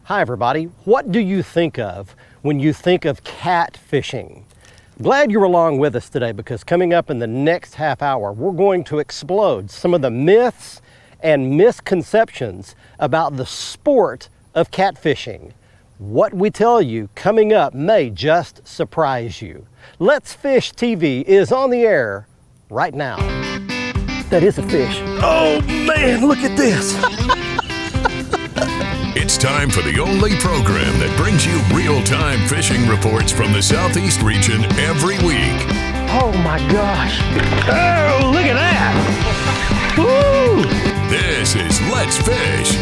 Hi everybody, what do you think of when you think of catfishing? Glad you're along with us today because coming up in the next half hour, we're going to explode some of the myths and misconceptions about the sport of catfishing. What we tell you coming up may just surprise you. Let's Fish TV is on the air right now. That is a fish. Oh man, look at this. It's time for the only program that brings you real-time fishing reports from the Southeast region every week. Oh my gosh. Oh, look at that. Woo! This is Let's Fish.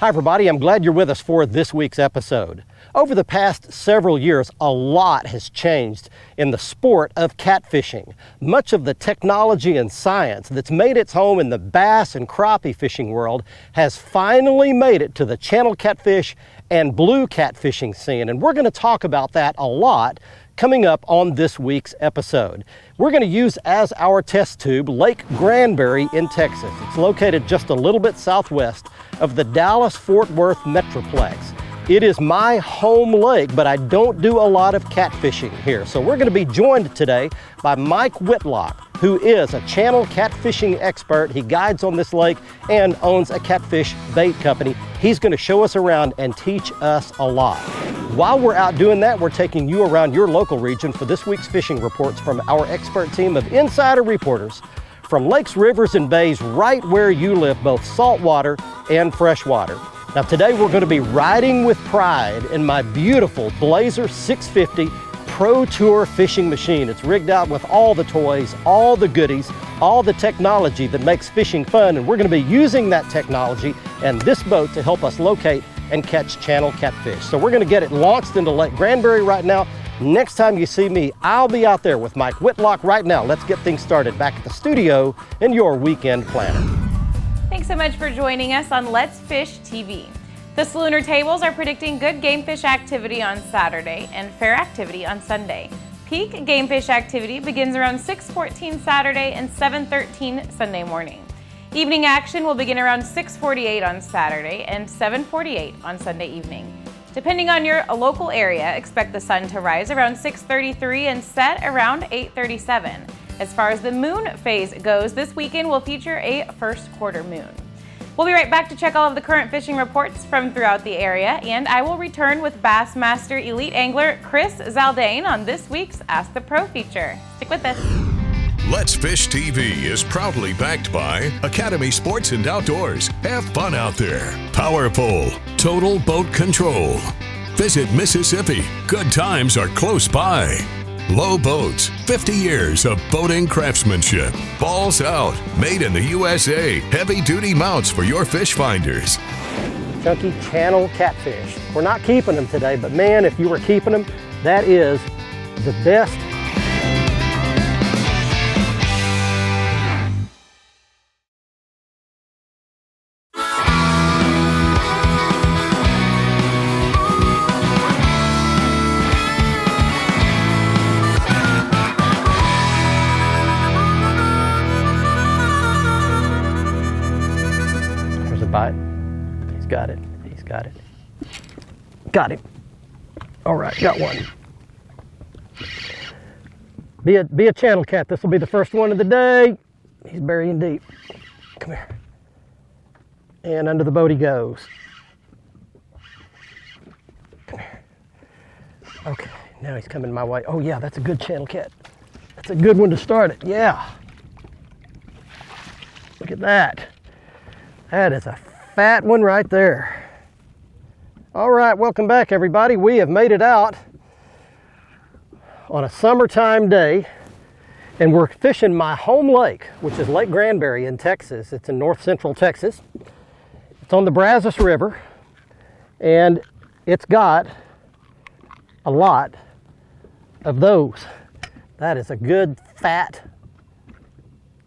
Hi everybody, I'm glad you're with us for this week's episode. Over the past several years, a lot has changed in the sport of catfishing. Much of the technology and science that's made its home in the bass and crappie fishing world has finally made it to the channel catfish and blue catfishing scene, and we're going to talk about that a lot coming up on this week's episode. We're going to use as our test tube Lake Granbury in Texas. It's located just a little bit southwest of the Dallas-Fort Worth Metroplex. It is my home lake, but I don't do a lot of catfishing here. So we're going to be joined today by Mike Whitlock, who is a channel catfishing expert. He guides on this lake and owns a catfish bait company. He's going to show us around and teach us a lot. While we're out doing that, we're taking you around your local region for this week's fishing reports from our expert team of insider reporters from lakes, rivers, and bays right where you live, both saltwater and freshwater. Now today we're going to be riding with pride in my beautiful Blazer 650 Pro Tour fishing machine. It's rigged out with all the toys, all the goodies, all the technology that makes fishing fun, and we're going to be using that technology and this boat to help us locate and catch channel catfish. So we're going to get it launched into Lake Granbury right now. Next time you see me, I'll be out there with Mike Whitlock. Right now, let's get things started back at the studio in your weekend planner. Thanks so much for joining us on Let's Fish TV. The Salooner tables are predicting good game fish activity on Saturday and fair activity on Sunday. Peak game fish activity begins around 6:14 Saturday and 7:13 Sunday morning. Evening action will begin around 6:48 on Saturday and 7:48 on Sunday evening. Depending on your local area, expect the sun to rise around 6:33 and set around 8:37. As far as the moon phase goes, this weekend will feature a first quarter moon. We'll be right back to check all of the current fishing reports from throughout the area, and I will return with Bassmaster Elite Angler Chris Zaldane on this week's Ask the Pro feature. Stick with us. Let's Fish TV is proudly backed by Academy Sports and Outdoors. Have fun out there. Power Pole, Total Boat Control. Visit Mississippi. Good times are close by. Low Boats, 50 years of boating craftsmanship. Balls Out, made in the USA. Heavy-duty mounts for your fish finders. Chunky channel catfish. We're not keeping them today, but man, if you were keeping them, that is the best. Bite. He's got it. He's got it. Got him. All right, got one. Be a channel cat. This will be the first one of the day. He's burying deep. Come here. And under the boat he goes. Come here. Okay, now he's coming my way. Oh yeah, that's a good channel cat. That's a good one to start it. Yeah. Look at that. That is a fat one right there. All right, welcome back everybody. We have made it out on a summertime day and we're fishing my home lake, which is Lake Granbury in Texas. It's in north central Texas. It's on the Brazos River and it's got a lot of those. That is a good fat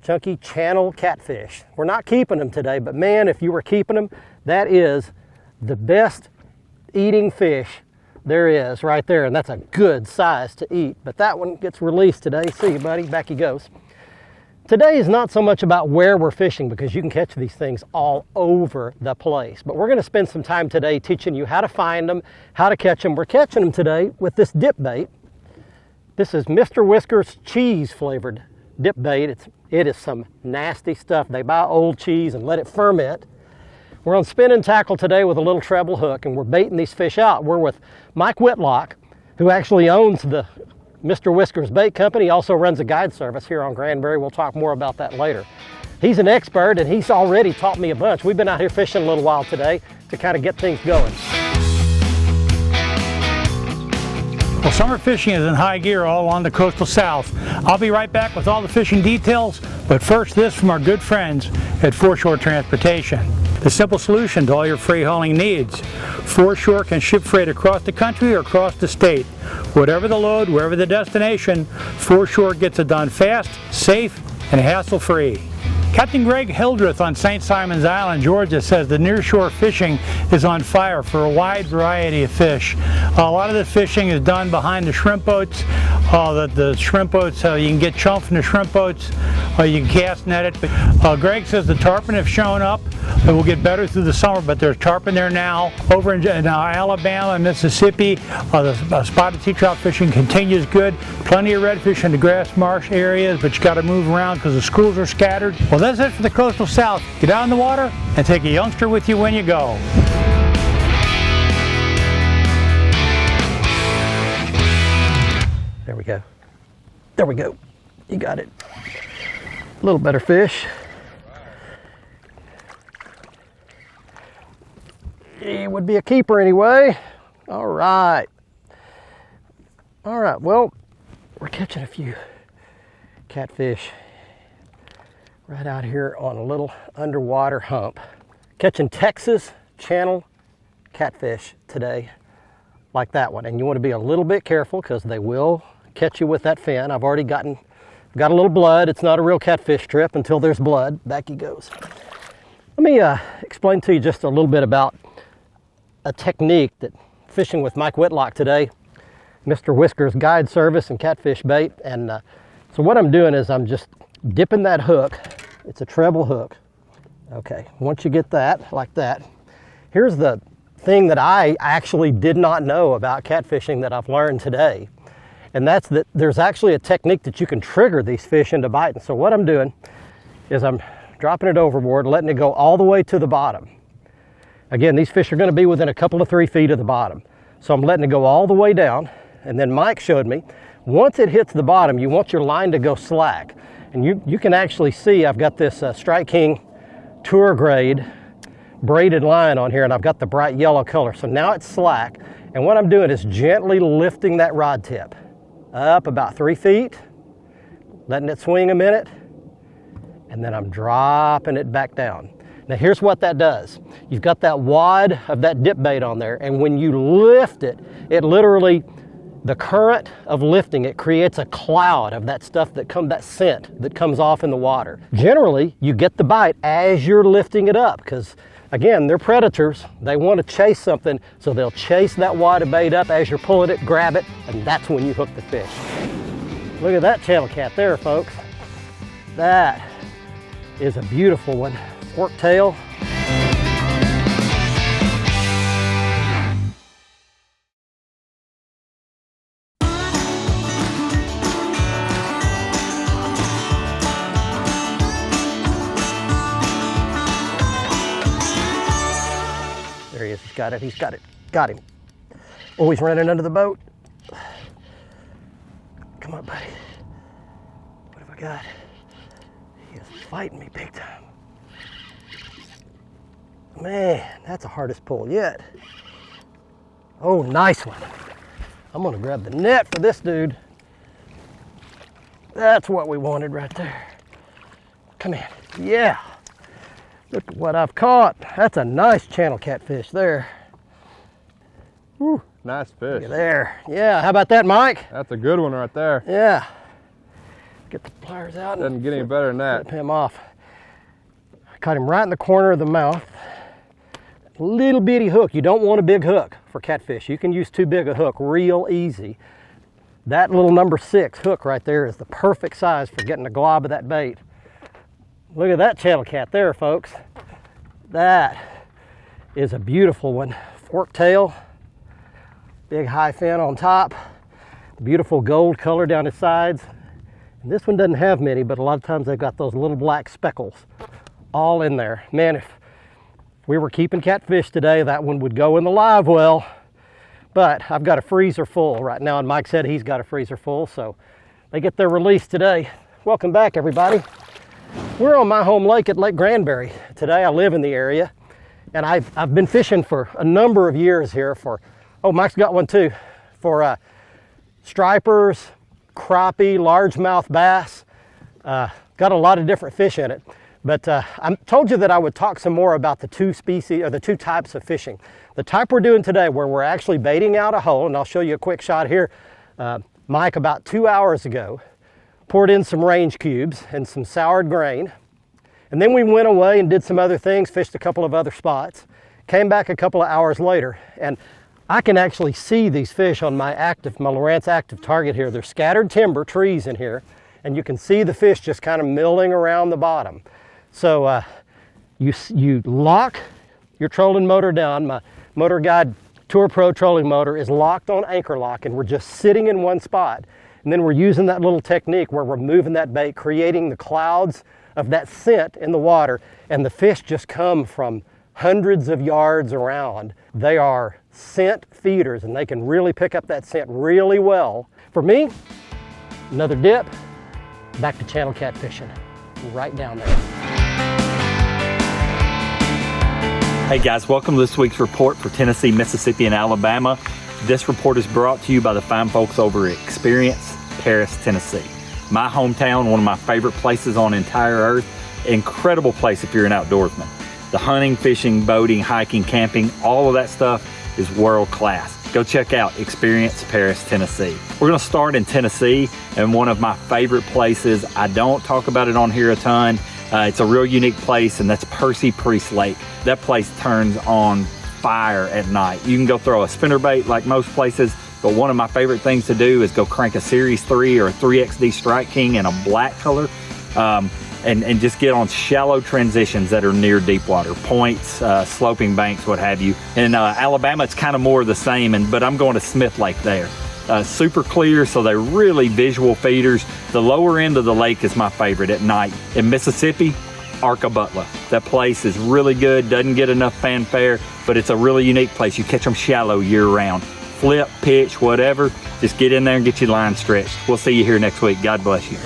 chunky channel catfish. We're not keeping them today, but man, if you were keeping them, that is the best eating fish there is right there, and that's a good size to eat. But that one gets released today. See you, buddy. Back he goes. Today is not so much about where we're fishing because you can catch these things all over the place. But we're going to spend some time today teaching you how to find them, how to catch them. We're catching them today with this dip bait. This is Mr. Whisker's cheese flavored dip bait. It is some nasty stuff. They buy old cheese and let it ferment. We're on spin and tackle today with a little treble hook, and we're baiting these fish out. We're with Mike Whitlock, who actually owns the Mr. Whisker's Bait Company. He also runs a guide service here on Granbury. We'll talk more about that later. He's an expert, and he's already taught me a bunch. We've been out here fishing a little while today to kind of get things going. Well, summer fishing is in high gear all along the coastal South. I'll be right back with all the fishing details, but first this from our good friends at Foreshore Transportation. The simple solution to all your freight hauling needs. Foreshore can ship freight across the country or across the state. Whatever the load, wherever the destination, Foreshore gets it done fast, safe, and hassle-free. Captain Greg Hildreth on St. Simons Island, Georgia, says the nearshore fishing is on fire for a wide variety of fish. A lot of the fishing is done behind the shrimp boats. The shrimp boats, you can get chum from the shrimp boats, you can cast net it. But Greg says the tarpon have shown up. It will get better through the summer, but there's tarpon there now. Over in Alabama and Mississippi, the spotted sea trout fishing continues good. Plenty of redfish in the grass marsh areas, but you got to move around because the schools are scattered. Well, that's it for the coastal South. Get out in the water and take a youngster with you when you go. There we go. There we go. You got it. A little better fish. It would be a keeper anyway. All right. All right, well, we're catching a few catfish right out here on a little underwater hump. Catching Texas channel catfish today, like that one. And you want to be a little bit careful because they will catch you with that fin. I've already got a little blood. It's not a real catfish trip until there's blood. Back he goes. Let me explain to you just a little bit about a technique that fishing with Mike Whitlock today, Mr. Whisker's guide service and catfish bait. And so what I'm doing is I'm just dipping that hook. It's a treble hook. Okay, once you get that, like that, here's the thing that I actually did not know about catfishing that I've learned today. And that's that there's actually a technique that you can trigger these fish into biting. So what I'm doing is I'm dropping it overboard, letting it go all the way to the bottom. Again, these fish are going to be within a couple of 3 feet of the bottom. So I'm letting it go all the way down. And then Mike showed me, once it hits the bottom, you want your line to go slack. And you can actually see I've got this Strike King Tour Grade braided line on here, and I've got the bright yellow color. So now it's slack. And what I'm doing is gently lifting that rod tip up about 3 feet, letting it swing a minute, and then I'm dropping it back down. Now here's what that does. You've got that wad of that dip bait on there, and when you lift it, it literally, the current of lifting it creates a cloud of that stuff that scent that comes off in the water. Generally, you get the bite as you're lifting it up because, again, they're predators. They want to chase something, so they'll chase that wad of bait up as you're pulling it, grab it, and that's when you hook the fish. Look at that channel cat there, folks. That is a beautiful one. Fork tail. There he is, he's got it, he's got it. Got him. Oh, he's running under the boat. Come on, buddy. What have I got? He is fighting me big time. Man, that's the hardest pull yet. Oh, nice one. I'm gonna grab the net for this dude. That's what we wanted right there. Come in, yeah. Look at what I've caught. That's a nice channel catfish there. Woo. Nice fish. Look at there. Yeah, how about that, Mike? That's a good one right there. Yeah. Get the pliers out. Doesn't get any better than that. Flip him off. I caught him right in the corner of the mouth. Little bitty hook. You don't want a big hook for catfish. You can use too big a hook real easy. That little number 6 hook right there is the perfect size for getting a glob of that bait. Look at that channel cat there, folks. That is a beautiful one. Fork tail, big high fin on top, beautiful gold color down its sides. And this one doesn't have many, but a lot of times they've got those little black speckles all in there. Man, if we were keeping catfish today, that one would go in the live well. But I've got a freezer full right now, and Mike said he's got a freezer full, so they get their release today. Welcome back, everybody. We're on my home lake at Lake Granbury. Today I live in the area, and I've been fishing for a number of years here for, oh, Mike's got one too, for stripers, crappie, largemouth bass. Got a lot of different fish in it. But I told you that I would talk some more about the two species, or the two types of fishing. The type we're doing today, where we're actually baiting out a hole, and I'll show you a quick shot here. Mike, about 2 hours ago, poured in some range cubes and some soured grain. And then we went away and did some other things, fished a couple of other spots. Came back a couple of hours later, and I can actually see these fish on my Lowrance active target here. There's scattered timber, trees in here, and you can see the fish just kind of milling around the bottom. So you lock your trolling motor down. My Motor Guide Tour Pro trolling motor is locked on anchor lock, and we're just sitting in one spot. And then we're using that little technique where we're moving that bait, creating the clouds of that scent in the water, and the fish just come from hundreds of yards around. They are scent feeders, and they can really pick up that scent really well. For me, another dip, back to channel catfishing, right down there. Hey guys, welcome to this week's report for Tennessee, Mississippi, and Alabama. This report is brought to you by the fine folks over at Experience, Paris, Tennessee. My hometown, one of my favorite places on entire earth. Incredible place if you're an outdoorsman. The hunting, fishing, boating, hiking, camping, all of that stuff is world class. Go check out Experience, Paris, Tennessee. We're gonna start in Tennessee, and one of my favorite places. I don't talk about it on here a ton. It's a real unique place, and that's Percy Priest Lake. That place turns on fire at night. You can go throw a spinnerbait like most places, but one of my favorite things to do is go crank a Series 3 or a 3XD Strike King in a black color, and just get on shallow transitions that are near deep water, points, sloping banks, what have you. In Alabama, it's kind of more of the same, but I'm going to Smith Lake there. Super clear, so they're really visual feeders. The lower end of the lake is my favorite at night. In Mississippi, Arca Butler. That place is really good, doesn't get enough fanfare, but it's a really unique place. You catch them shallow year round. Flip, pitch, whatever, just get in there and get your line stretched. We'll see you here next week. God bless you.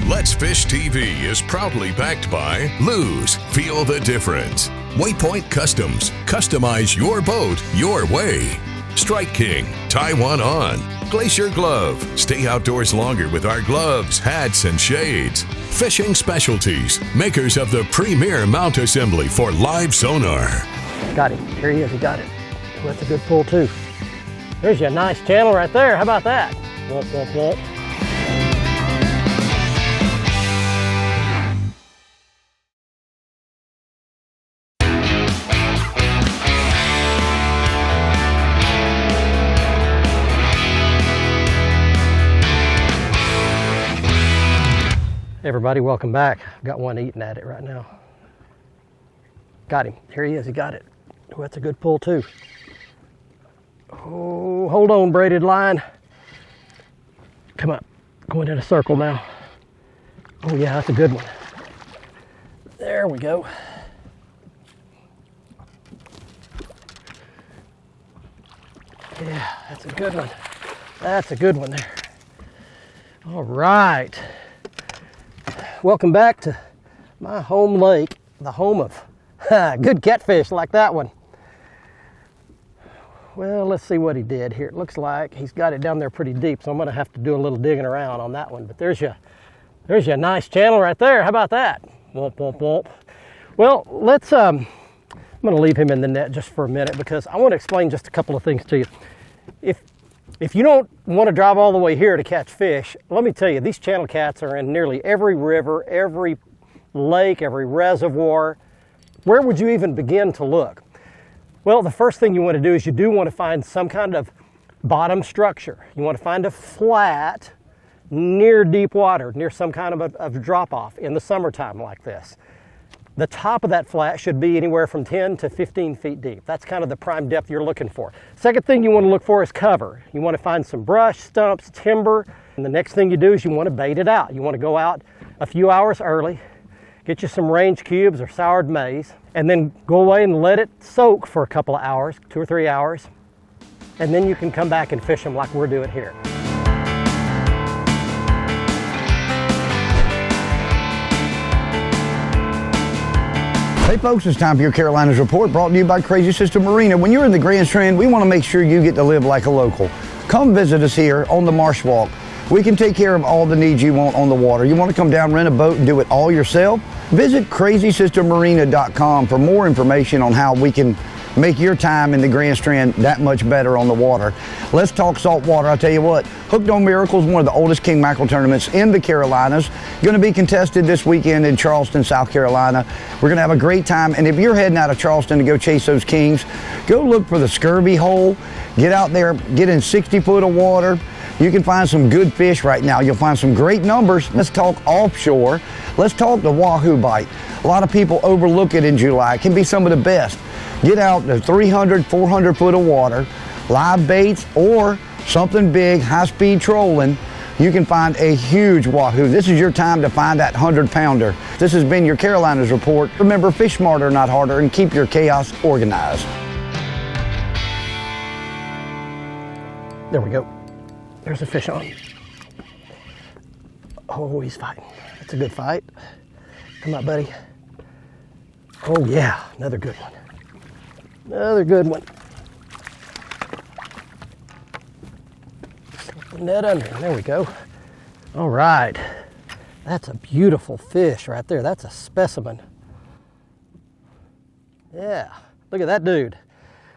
Let's Fish TV is proudly backed by Lose. Feel the difference. Waypoint Customs. Customize your boat your way. Strike King. Tie one on. Glacier Glove. Stay outdoors longer with our gloves, hats, and shades. Fishing Specialties. Makers of the premier mount assembly for live sonar. Got him. Here he is. He got it. Well, that's a good pull, too. There's your nice channel right there. How about that? Whoop, whoop, whoop. Hey everybody, welcome back. I've got one eating at it right now. Got him. Here he is. He got it. Oh, that's a good pull, too. Oh, hold on, braided line. Come on. Going in a circle now. Oh, yeah, that's a good one. There we go. Yeah, that's a good one. That's a good one there. All right. Welcome back to my home lake, the home of good catfish like that one. Well, let's see what he did here. It looks like he's got it down there pretty deep, so I'm going to have to do a little digging around on that one. But there's your nice channel right there. How about that? Womp, womp, womp. Well, let's, I'm going to leave him in the net just for a minute because I want to explain just a couple of things to you. If you don't want to drive all the way here to catch fish, let me tell you, these channel cats are in nearly every river, every lake, every reservoir. Where would you even begin to look? Well, the first thing you want to do is you do want to find some kind of bottom structure. You want to find a flat near deep water, near some kind of a drop-off in the summertime like this. The top of that flat should be anywhere from 10 to 15 feet deep. That's kind of the prime depth you're looking for. Second thing you want to look for is cover. You want to find some brush, stumps, timber, and the next thing you do is you want to bait it out. You want to go out a few hours early, get you some range cubes or soured maize, and then go away and let it soak for a couple of hours, 2 or 3 hours, and then you can come back and fish them like we're doing here. Hey folks, it's time for your Carolinas Report, brought to you by Crazy Sister Marina. When you're in the Grand Strand, we want to make sure you get to live like a local. Come visit us here on the Marsh Walk. We can take care of all the needs you want on the water. You want to come down, rent a boat, and do it all yourself? Visit crazysistermarina.com for more information on how we can make your time in the Grand Strand that much better on the water. Let's talk saltwater. I'll tell you what, Hooked on Miracles, one of the oldest king mackerel tournaments in the Carolinas, going to be contested this weekend in Charleston, South Carolina. We're going to have a great time, and if you're heading out of Charleston to go chase those kings, go look for the Scurvy Hole. Get out there, get in 60 foot of water. You can find some good fish right now. You'll find some great numbers. Let's talk offshore. Let's talk the wahoo bite. A lot of people overlook it in July. It can be some of the best. Get out to 300, 400 foot of water, live baits or something big, high-speed trolling. You can find a huge wahoo. This is your time to find that 100-pounder. This has been your Carolinas Report. Remember, fish smarter, not harder, and keep your chaos organized. There we go. There's a fish on. Oh, he's fighting. That's a good fight. Come on, buddy. Oh yeah, another good one. Another good one. Slip the net under. There we go. All right. That's a beautiful fish right there. That's a specimen. Yeah, look at that dude.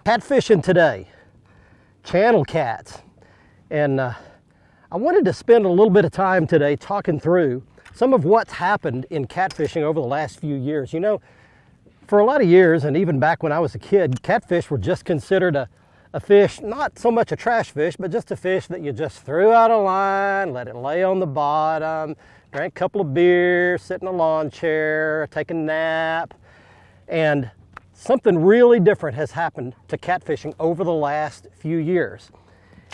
Catfishing today. Channel cats. And I wanted to spend a little bit of time today talking through some of what's happened in catfishing over the last few years. You know, for a lot of years, and even back when I was a kid, catfish were just considered a fish, not so much a trash fish, but just a fish that you just threw out a line, let it lay on the bottom, drank a couple of beers, sit in a lawn chair, take a nap. And something really different has happened to catfishing over the last few years.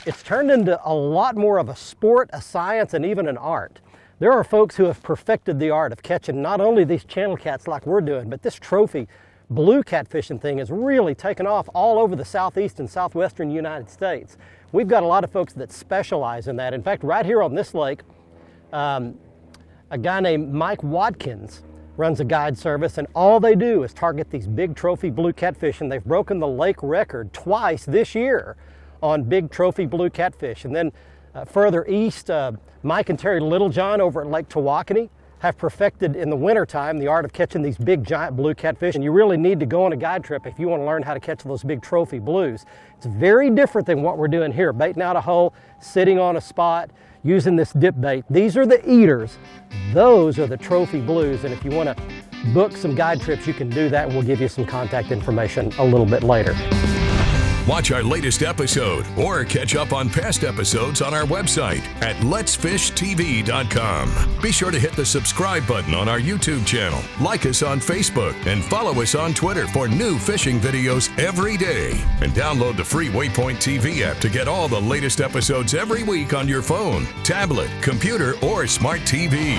It's turned into a lot more of a sport, a science, and even an art. There are folks who have perfected the art of catching not only these channel cats like we're doing, but this trophy blue catfishing thing has really taken off all over the southeast and southwestern United States. We've got a lot of folks that specialize in that. In fact, right here on this lake, a guy named Mike Watkins runs a guide service, and all they do is target these big trophy blue catfish, and they've broken the lake record twice this year on big trophy blue catfish. And then further east, Mike and Terry Littlejohn over at Lake Tawakoni have perfected in the wintertime the art of catching these big giant blue catfish. And you really need to go on a guide trip if you want to learn how to catch those big trophy blues. It's very different than what we're doing here, baiting out a hole, sitting on a spot, using this dip bait. These are the eaters. Those are the trophy blues. And if you want to book some guide trips, you can do that. We'll give you some contact information a little bit later. Watch our latest episode or catch up on past episodes on our website at letsfishtv.com. Be sure to hit the subscribe button on our YouTube channel, like us on Facebook, and follow us on Twitter for new fishing videos every day. And download the free Waypoint TV app to get all the latest episodes every week on your phone, tablet, computer, or smart TV.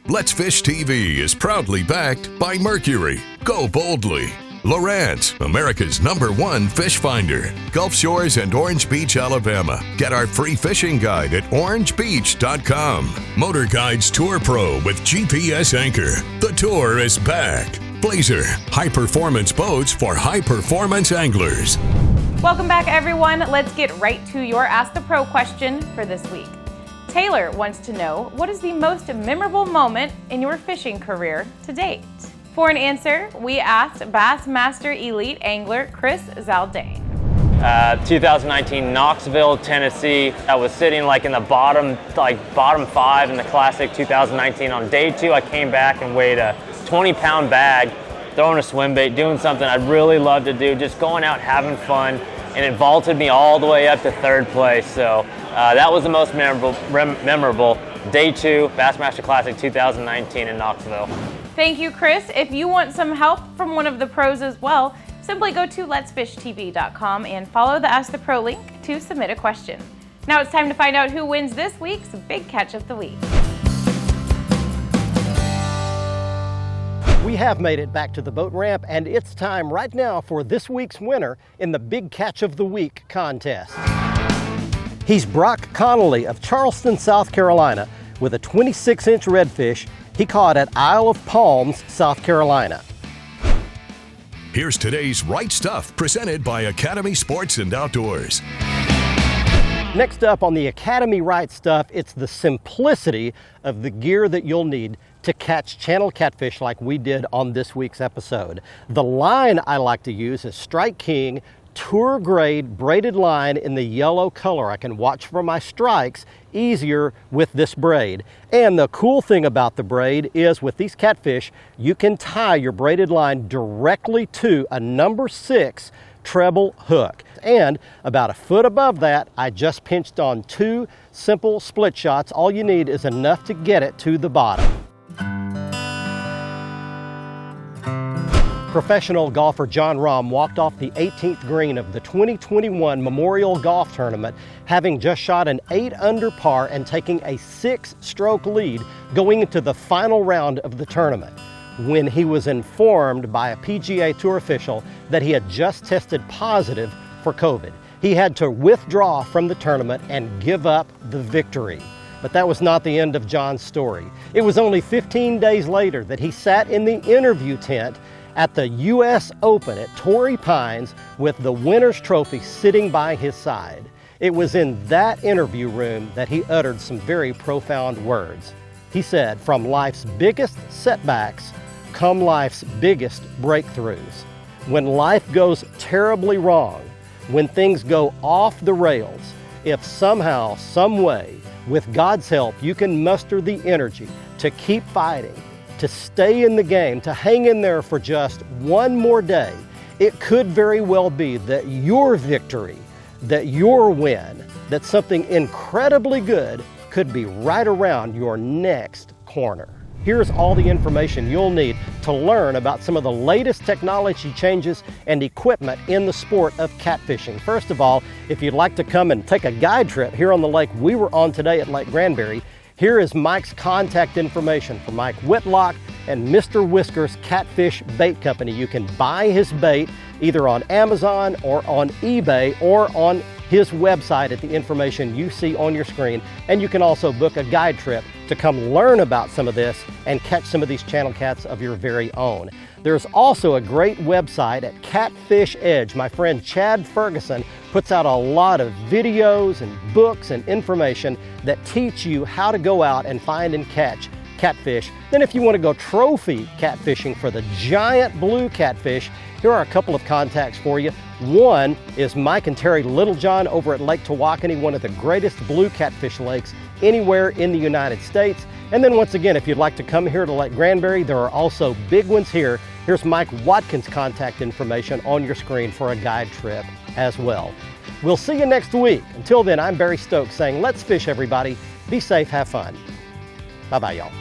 Let's Fish TV is proudly backed by Mercury, Go Boldly, Lowrance, America's #1 fish finder, Gulf Shores and Orange Beach, Alabama. Get our free fishing guide at orangebeach.com. Motor Guides Tour Pro with GPS anchor. The tour is back. Blazer, high-performance boats for high-performance anglers. Welcome back, everyone. Let's get right to your Ask the Pro question for this week. Taylor wants to know, what is the most memorable moment in your fishing career to date? For an answer, we asked Bassmaster Elite angler Chris Zaldane. 2019 Knoxville, Tennessee. I was sitting like in the bottom 5 in the Classic 2019. On day 2, I came back and weighed a 20-pound bag, throwing a swim bait, doing something I'd really love to do, just going out having fun. and it vaulted me all the way up to third place. So that was the most memorable Day 2 Bassmaster Classic 2019 in Knoxville. Thank you, Chris. If you want some help from one of the pros as well, simply go to letsfishtv.com and follow the Ask the Pro link to submit a question. Now it's time to find out who wins this week's Big Catch of the Week. We have made it back to the boat ramp, and it's time right now for this week's winner in the Big Catch of the Week contest. He's Brock Connolly of Charleston, South Carolina, with a 26-inch redfish he caught at Isle of Palms, South Carolina. Here's today's Right Stuff, presented by Academy Sports and Outdoors. Next up on the Academy Right Stuff, it's the simplicity of the gear that you'll need to catch channel catfish like we did on this week's episode. The line I like to use is Strike King tour grade braided line in the yellow color. I can watch for my strikes easier with this braid. And the cool thing about the braid is with these catfish, you can tie your braided line directly to a number 6 treble hook. And about a foot above that, I just pinched on 2 simple split shots. All you need is enough to get it to the bottom. Professional golfer John Rahm walked off the 18th green of the 2021 Memorial Golf Tournament, having just shot an 8 under par and taking a 6-stroke lead going into the final round of the tournament, when he was informed by a PGA Tour official that he had just tested positive for COVID. He had to withdraw from the tournament and give up the victory. But that was not the end of John's story. It was only 15 days later that he sat in the interview tent at the U.S. Open at Torrey Pines with the winner's trophy sitting by his side. It was in that interview room that he uttered some very profound words. He said, "From life's biggest setbacks come life's biggest breakthroughs. When life goes terribly wrong, when things go off the rails, if somehow, some way, with God's help, you can muster the energy to keep fighting, to stay in the game, to hang in there for just one more day, it could very well be that your victory, that your win, that something incredibly good could be right around your next corner." Here's all the information you'll need to learn about some of the latest technology changes and equipment in the sport of catfishing. First of all, if you'd like to come and take a guide trip here on the lake we were on today at Lake Granbury, here is Mike's contact information for Mike Whitlock and Mr. Whisker's Catfish Bait Company. You can buy his bait either on Amazon or on eBay or on his website at the information you see on your screen. And you can also book a guide trip to come learn about some of this and catch some of these channel cats of your very own. There's also a great website at Catfish Edge. My friend Chad Ferguson puts out a lot of videos and books and information that teach you how to go out and find and catch catfish. Then if you want to go trophy catfishing for the giant blue catfish, here are a couple of contacts for you. One is Mike and Terry Littlejohn over at Lake Tawakoni, one of the greatest blue catfish lakes anywhere in the United States. And then once again, if you'd like to come here to Lake Granbury, there are also big ones here. Here's Mike Watkins' contact information on your screen for a guide trip as well. We'll see you next week. Until then, I'm Barry Stokes saying, let's fish, everybody. Be safe, have fun. Bye-bye, y'all.